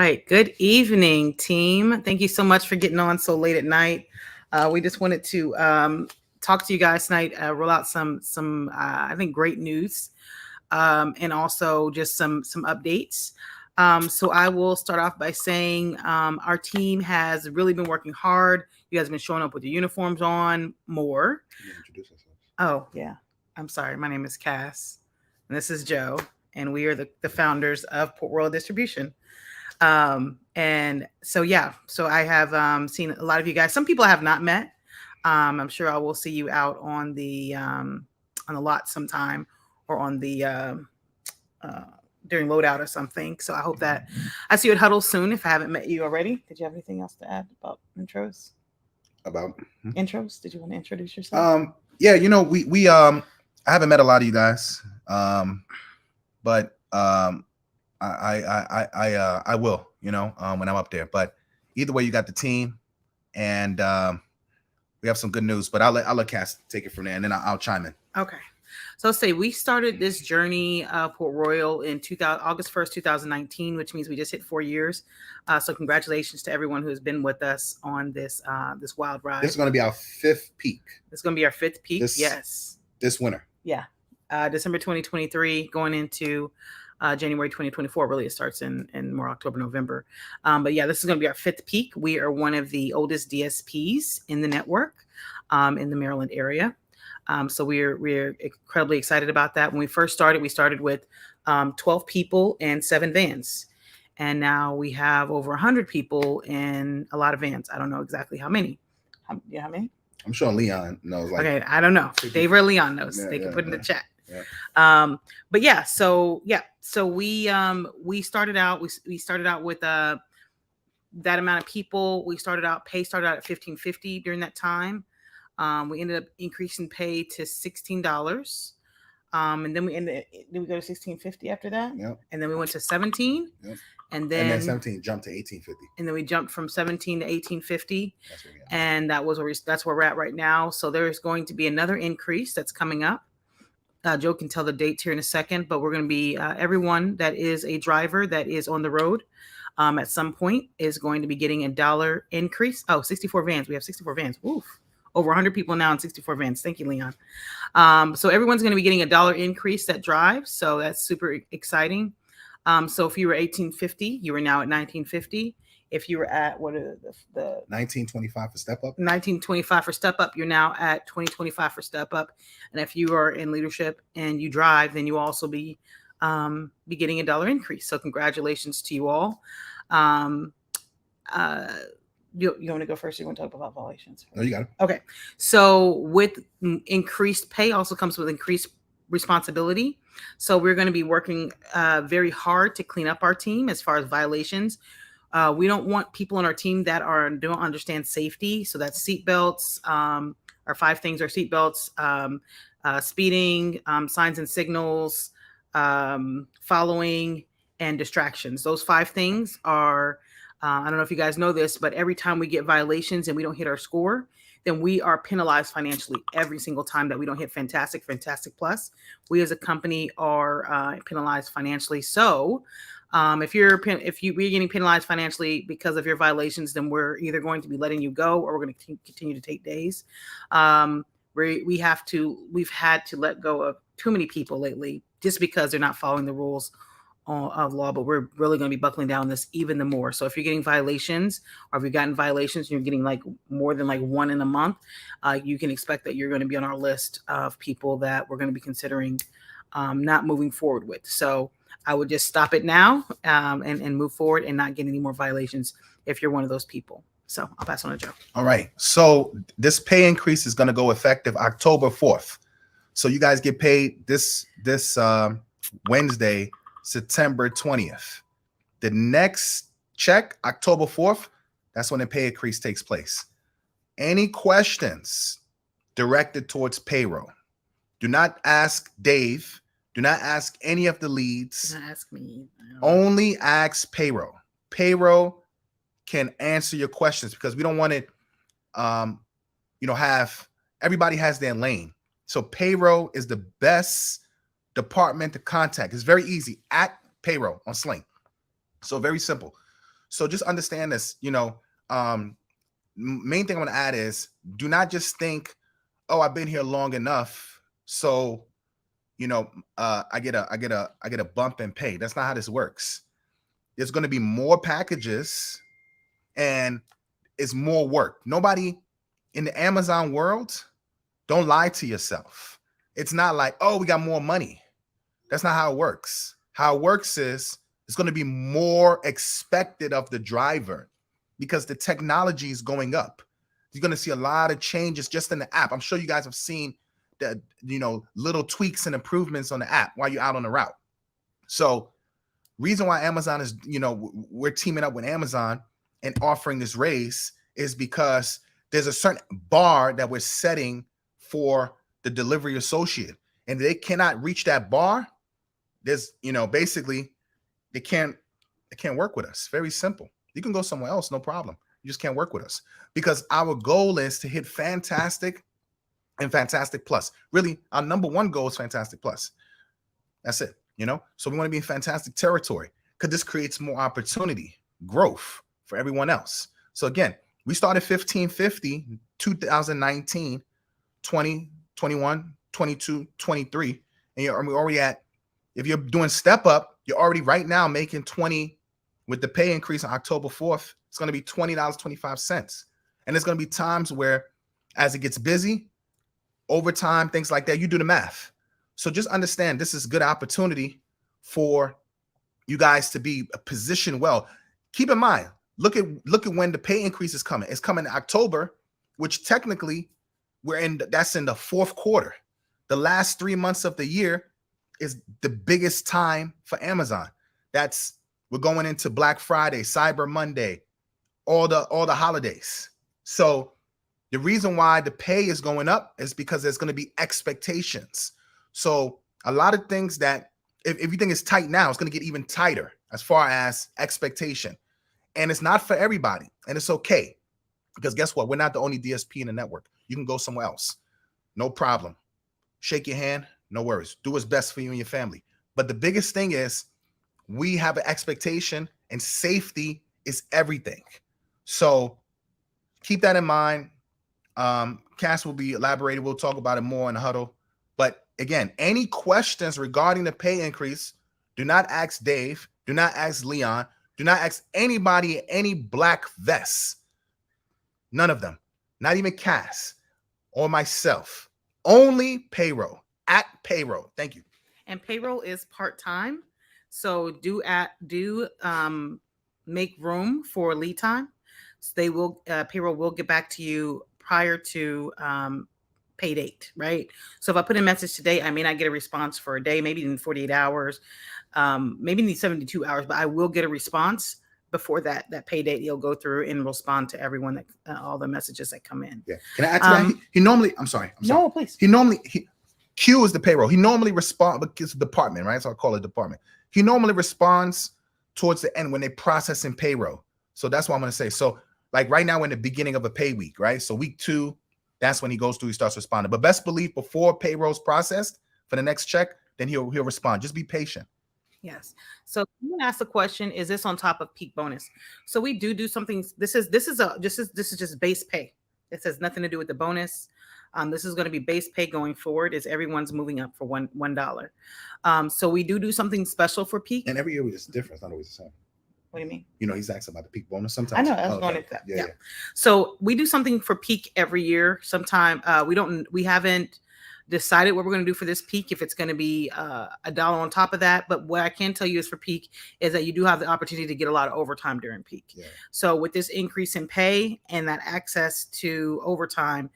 right. Good evening, team. Thank you so much for getting on so late at night. We just wanted to talk to you guys tonight, roll out some I think great news, and also just some updates. So I will start off by saying our team has really been working hard. You guys have been showing up with your uniforms on more. Introduce ourselves. Oh yeah, I'm sorry. My name is Cass, and this is Joe, and we are the founders of Port Royal Distribution. And so yeah, so I have seen a lot of you guys. Some people I have not met. I'm sure I will see you out on the lot sometime, or on the uh, during loadout or something. So I hope that I see you at Huddle soon. If I haven't met you already, did you have anything else to add about intros? About Intros? Did you want to introduce yourself? yeah, we I haven't met a lot of you guys. But I will, when I'm up there. But either way, you got the team, and we have some good news. But I'll let Cass take it from there, and then I'll chime in. Okay. So say we started this journey, Port Royal, in August 1st, 2019, which means we just hit 4 years. So congratulations to everyone who has been with us on this wild ride. This is going to be our fifth peak. It's going to be our fifth peak. This winter. Yeah. December 2023 going into January 2024. Really, it starts in more October, November. But yeah, this is going to be our fifth peak. We are one of the oldest DSPs in the network in the Maryland area. So we're incredibly excited about that. When we first started, we started with 12 people and 7 vans. And now we have over 100 people in a lot of vans. I don't know exactly how many. How many? I'm sure Leon knows. Okay, I don't know. Dave or Leon knows. They can put in the chat. Yeah. But yeah, so we started out. We started out with that amount of people. Pay started out at $15.50 during that time. We ended up increasing pay to $16. And then did we go to $16.50 after that? Yep. And then we went to $17. Yep. And then 17 jumped to $18.50. And then we jumped from $17 to $18.50. And that's where we're at right now. So there's going to be another increase that's coming up. Joe can tell the dates here in a second, but we're going to be everyone that is a driver that is on the road at some point is going to be getting a $1 increase. Oh, 64 vans. We have 64 vans. Oof. Over 100 people now in 64 vans. Thank you, Leon. So everyone's going to be getting a $1 increase that drives. So that's super exciting. So if you were $18.50, you are now at $19.50. If you were at the $19.25 for step up, $19.25 for step up, you're now at $20.25 for step up. And if you are in leadership and you drive, then you also be getting a $1 increase. So congratulations to you all. You want to go first? Or you want to talk about violations? No, you got it. Okay. So with increased pay also comes with increased responsibility. So we're going to be working very hard to clean up our team as far as violations. We don't want people on our team that don't understand safety. So that's seatbelts. Our 5 things are seatbelts, speeding, signs and signals, following, and distractions. Those 5 things are, I don't know if you guys know this, but every time we get violations and we don't hit our score, then we are penalized financially every single time that we don't hit Fantastic Plus. We as a company are penalized financially. So if we're getting penalized financially because of your violations, then we're either going to be letting you go or we're going to continue to take days. We've had to let go of too many people lately just because they're not following the rules of law, but we're really going to be buckling down on this even the more. So if you're getting violations, or if you've gotten violations and you're getting like more than like 1 in a month, you can expect that you're going to be on our list of people that we're going to be considering not moving forward with. So I would just stop it now and move forward and not get any more violations if you're one of those people. So I'll pass on to Joe. All right. So this pay increase is going to go effective October 4th. So you guys get paid this Wednesday, September 20th. The next check, October 4th, that's when the pay increase takes place. Any questions directed towards payroll? Do not ask Dave. Do not ask any of the leads. Do not ask me. Only ask payroll. Payroll can answer your questions because we don't want it, have everybody has their lane. So payroll is the best department to contact. It's very easy at payroll on Sling. So very simple. So just understand this, main thing I want to add is do not just think, oh, I've been here long enough, so I get a bump in pay. That's not how this works. There's going to be more packages and it's more work. Nobody in the Amazon world, don't lie to yourself. It's not like, oh, we got more money. That's not how it works. How it works is it's going to be more expected of the driver because the technology is going up. You're going to see a lot of changes just in the app. I'm sure you guys have seen the, little tweaks and improvements on the app while you're out on the route. So reason why Amazon is, we're teaming up with Amazon and offering this raise is because there's a certain bar that we're setting for the delivery associate. And they cannot reach that bar. There's, basically they can't work with us. Very simple. You can go somewhere else, no problem. You just can't work with us because our goal is to hit Fantastic and Fantastic Plus. Really, our number one goal is Fantastic Plus. That's it, So we want to be in Fantastic territory because this creates more opportunity, growth for everyone else. So again, we started 1550, 2019, 20, 21, 22, 23, and we're already at, if you're doing step up, you're already right now making 20 with the pay increase on October 4th. It's going to be $20.25. And there's going to be times where as it gets busy, overtime, things like that, you do the math. So just understand this is a good opportunity for you guys to be positioned well. Keep in mind, look at when the pay increase is coming. It's coming in October, which technically that's in the fourth quarter. The last 3 months of the year is the biggest time for Amazon. We're going into Black Friday, Cyber Monday, all the holidays. So the reason why the pay is going up is because there's going to be expectations. So a lot of things that if you think it's tight now, it's going to get even tighter as far as expectation. And it's not for everybody. And it's okay. Because guess what? We're not the only DSP in the network. You can go somewhere else. No problem. Shake your hand. No worries. Do what's best for you and your family. But the biggest thing is we have an expectation and safety is everything. So keep that in mind. Cass will be elaborated. We'll talk about it more in the huddle. But again, any questions regarding the pay increase, do not ask Dave. Do not ask Leon. Do not ask anybody, any black vests. None of them. Not even Cass or myself. Only payroll. At payroll. Thank you. And payroll is part-time. So do make room for lead time. So payroll will get back to you prior to pay date, right? So if I put a message today, I may not get a response for a day, maybe in 48 hours, maybe in 72 hours, but I will get a response before that pay date. You'll go through and respond to everyone that all the messages that come in. Yeah. Can I add to that? He normally, I'm sorry. No, please. Q is the payroll. He normally responds, but it's a department, right? So I call it department. He normally responds towards the end when they process in payroll. So that's what I'm going to say. So like right now, we're in the beginning of a pay week, right? So week 2, that's when he goes through, he starts responding. But best believe before payroll's processed for the next check, then he'll respond. Just be patient. Yes. So I'm going to ask the question, is this on top of peak bonus? So we do something. This is just base pay. It has nothing to do with the bonus. This is going to be base pay going forward as everyone's moving up for $1. So we do something special for peak. And every year it's different. It's not always the same. What do you mean? He's asking about the peak bonus sometimes. I know. I was going into that. Yeah. So we do something for peak every year. Sometime we haven't decided what we're going to do for this peak, if it's going to be $1 on top of that. But what I can tell you is for peak is that you do have the opportunity to get a lot of overtime during peak. Yeah. So with this increase in pay and that access to overtime,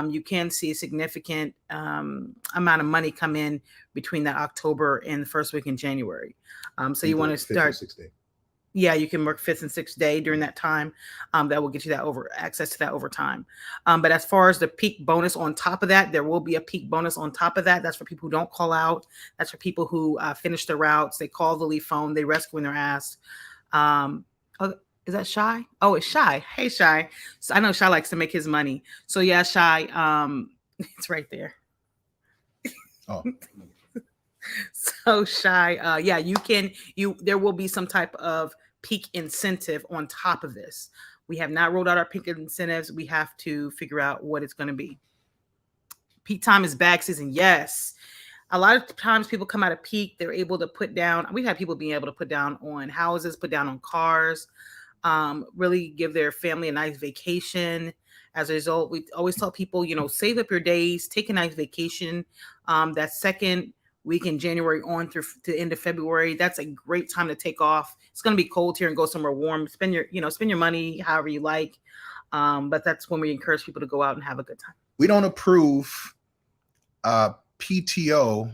you can see a significant amount of money come in between that October and the first week in January. So you want to start. Yeah, you can work 5th and 6th day during that time. That will get you that access to that overtime. But as far as the peak bonus on top of that, there will be a peak bonus on top of that. That's for people who don't call out. That's for people who finish their routes. They call the lead phone. They rescue when they're asked. Is that Shy? Oh, it's Shy. Hey, Shy. So I know Shy likes to make his money. So yeah, Shy. It's right there. Oh. So Shy, yeah, there will be some type of peak incentive on top of this. We have not rolled out our peak incentives. We have to figure out what it's going to be. Peak time is bag season. Yes. A lot of times people come out of peak, they're able to put down, we've had people being able to put down on houses, put down on cars, really give their family a nice vacation. As a result, we always tell people, save up your days, take a nice vacation. That second week in January on through the end of February, that's a great time to take off. It's going to be cold here and go somewhere warm. Spend your money however you like. But that's when we encourage people to go out and have a good time. We don't approve PTO.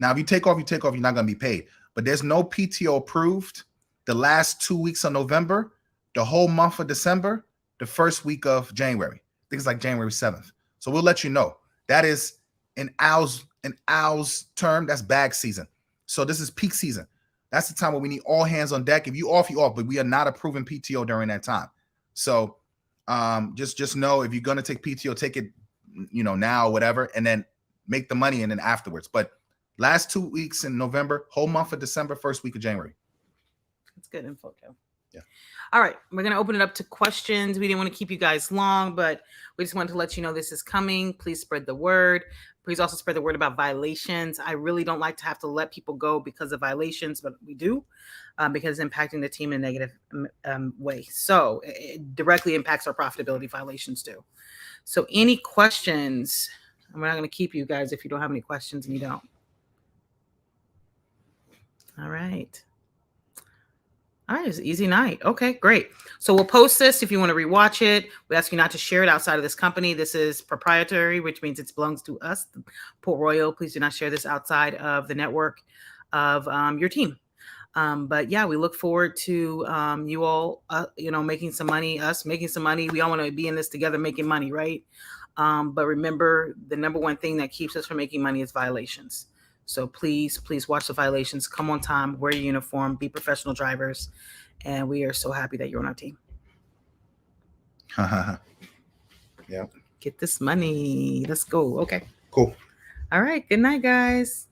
Now, if you take off, you're not going to be paid. But there's no PTO approved the last 2 weeks of November, the whole month of December, the first week of January. I think it's like January 7th. So we'll let you know. That is in owl's term, that's bag season. So this is peak season. That's the time where we need all hands on deck. If you off, you off, but we are not approving PTO during that time. So just know if you're going to take PTO, take it, now or whatever, and then make the money and then afterwards. But last 2 weeks in November, whole month of December, first week of January. That's good info, Joe. Yeah. All right. We're going to open it up to questions. We didn't want to keep you guys long, but we just wanted to let you know this is coming. Please spread the word. Please also spread the word about violations. I really don't like to have to let people go because of violations, but we do because it's impacting the team in a negative way. So it directly impacts our profitability, violations too. So any questions? We're not going to keep you guys if you don't have any questions, and you don't. All right. All right, it's an easy night. Okay, great. So we'll post this if you want to rewatch it. We ask you not to share it outside of this company. This is proprietary, which means it belongs to us, Port Royal. Please do not share this outside of the network of your team. But yeah, we look forward to you all, making some money, us making some money. We all want to be in this together, making money, right? But remember, the number one thing that keeps us from making money is violations. So please watch the violations, come on time, wear your uniform, be professional drivers. And we are so happy that you're on our team. Yeah. Get this money. Let's go. Okay. Cool. All right. Good night, guys.